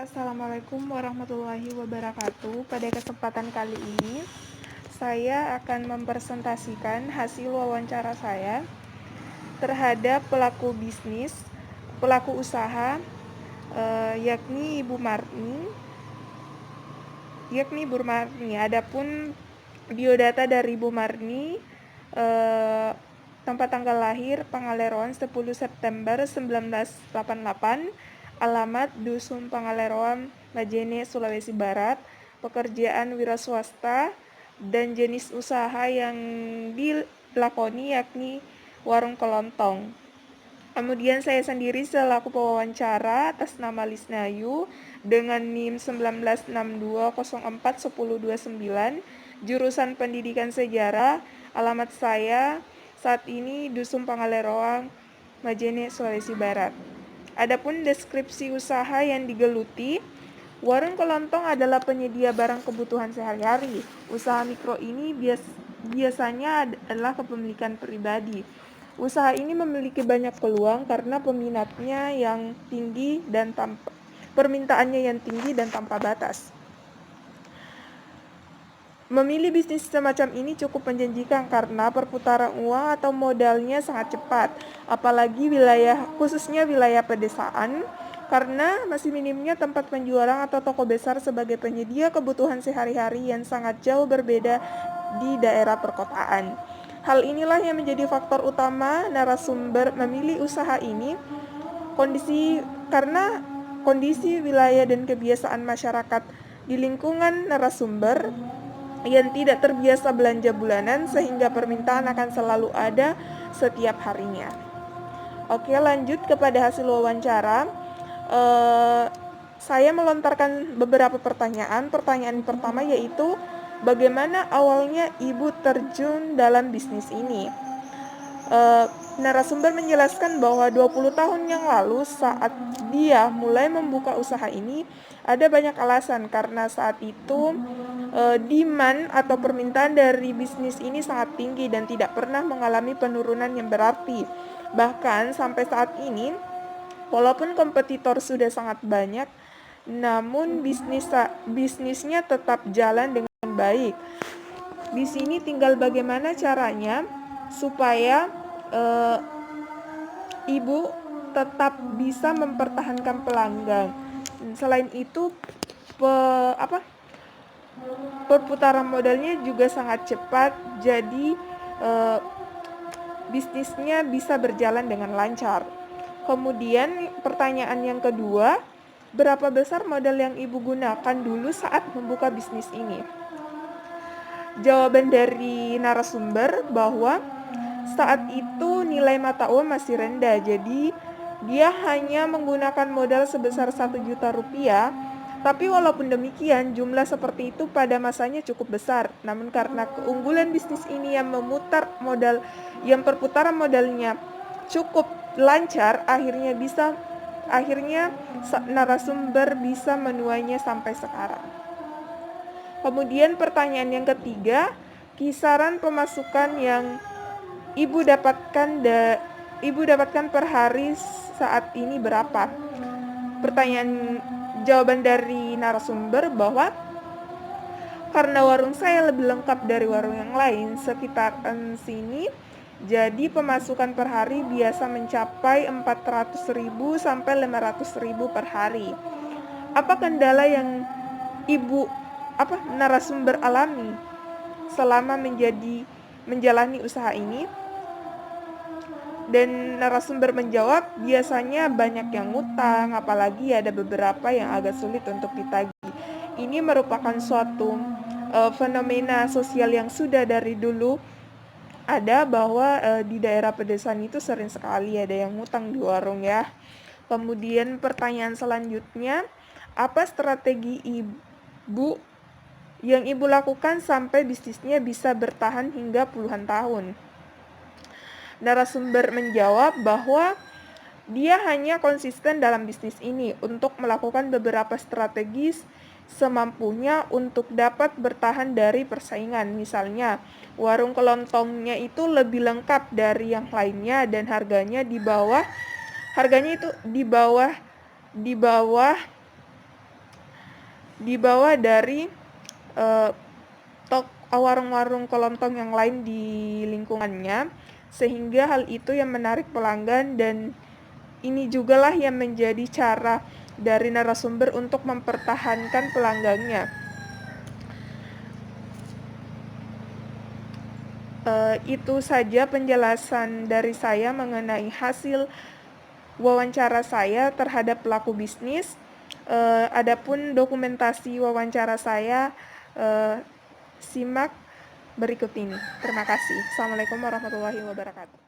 Assalamualaikum warahmatullahi wabarakatuh. Pada kesempatan kali ini, saya akan mempresentasikan hasil wawancara saya terhadap pelaku usaha, yakni Ibu Marni. Adapun biodata dari Ibu Marni, tempat tanggal lahir Pangaleroan 10 September 1988, alamat Dusun Pangaleroan, Majene, Sulawesi Barat, pekerjaan wira swasta, dan jenis usaha yang dilakoni yakni warung kelontong. Kemudian saya sendiri selaku pewawancara atas nama Lisnayu dengan NIM 1962041029, jurusan Pendidikan Sejarah, alamat saya saat ini Dusun Pangaleroang, Majene, Sulawesi Barat. Adapun deskripsi usaha yang digeluti, warung kelontong adalah penyedia barang kebutuhan sehari-hari. Usaha mikro ini biasanya adalah kepemilikan pribadi. Usaha ini memiliki banyak peluang karena permintaannya yang tinggi dan tanpa batas. Memilih bisnis semacam ini cukup menjanjikan karena perputaran uang atau modalnya sangat cepat, apalagi khususnya wilayah pedesaan, karena masih minimnya tempat penjualan atau toko besar sebagai penyedia kebutuhan sehari-hari yang sangat jauh berbeda di daerah perkotaan. Hal inilah yang menjadi faktor utama narasumber memilih usaha ini, kondisi wilayah dan kebiasaan masyarakat di lingkungan narasumber yang tidak terbiasa belanja bulanan sehingga permintaan akan selalu ada setiap harinya. Oke, lanjut kepada hasil wawancara. Saya melontarkan beberapa pertanyaan. Pertanyaan pertama yaitu, bagaimana awalnya Ibu terjun dalam bisnis ini? Narasumber menjelaskan bahwa 20 tahun yang lalu saat dia mulai membuka usaha ini, ada banyak alasan karena saat itu demand atau permintaan dari bisnis ini sangat tinggi dan tidak pernah mengalami penurunan yang berarti. Bahkan sampai saat ini, walaupun kompetitor sudah sangat banyak, namun bisnisnya tetap jalan dengan baik. Di sini tinggal bagaimana caranya supaya Ibu tetap bisa mempertahankan pelanggan. Selain itu, perputaran modalnya juga sangat cepat, jadi bisnisnya bisa berjalan dengan lancar. Kemudian pertanyaan yang kedua, berapa besar modal yang Ibu gunakan dulu saat membuka bisnis ini? Jawaban dari narasumber bahwa saat itu nilai mata uang masih rendah, jadi dia hanya menggunakan modal sebesar 1 juta rupiah. Tapi walaupun demikian, jumlah seperti itu pada masanya cukup besar. Namun karena keunggulan bisnis ini yang perputaran modalnya cukup lancar, akhirnya narasumber bisa menuainya sampai sekarang. Kemudian pertanyaan yang ketiga, kisaran pemasukan yang Ibu dapatkan per hari saat ini berapa? Jawaban dari narasumber bahwa karena warung saya lebih lengkap dari warung yang lain sekitaran sini, jadi pemasukan per hari biasa mencapai 400.000 sampai 500.000 per hari. Apa kendala yang narasumber alami selama menjalani usaha ini? Dan narasumber menjawab, biasanya banyak yang ngutang, apalagi ada beberapa yang agak sulit untuk ditagih. Ini merupakan suatu fenomena sosial yang sudah dari dulu ada, bahwa di daerah pedesaan itu sering sekali ada yang ngutang di warung ya. Kemudian pertanyaan selanjutnya, apa strategi yang Ibu lakukan sampai bisnisnya bisa bertahan hingga puluhan tahun? Narasumber menjawab bahwa dia hanya konsisten dalam bisnis ini untuk melakukan beberapa strategi semampunya untuk dapat bertahan dari persaingan. Misalnya, warung kelontongnya itu lebih lengkap dari yang lainnya dan harganya itu di bawah dibawa dari warung-warung kelontong yang lain di lingkungannya, sehingga hal itu yang menarik pelanggan, dan ini jugalah yang menjadi cara dari narasumber untuk mempertahankan pelanggannya. Itu saja penjelasan dari saya mengenai hasil wawancara saya terhadap pelaku bisnis. Adapun dokumentasi wawancara saya, simak berikut ini. Terima kasih. Assalamualaikum warahmatullahi wabarakatuh.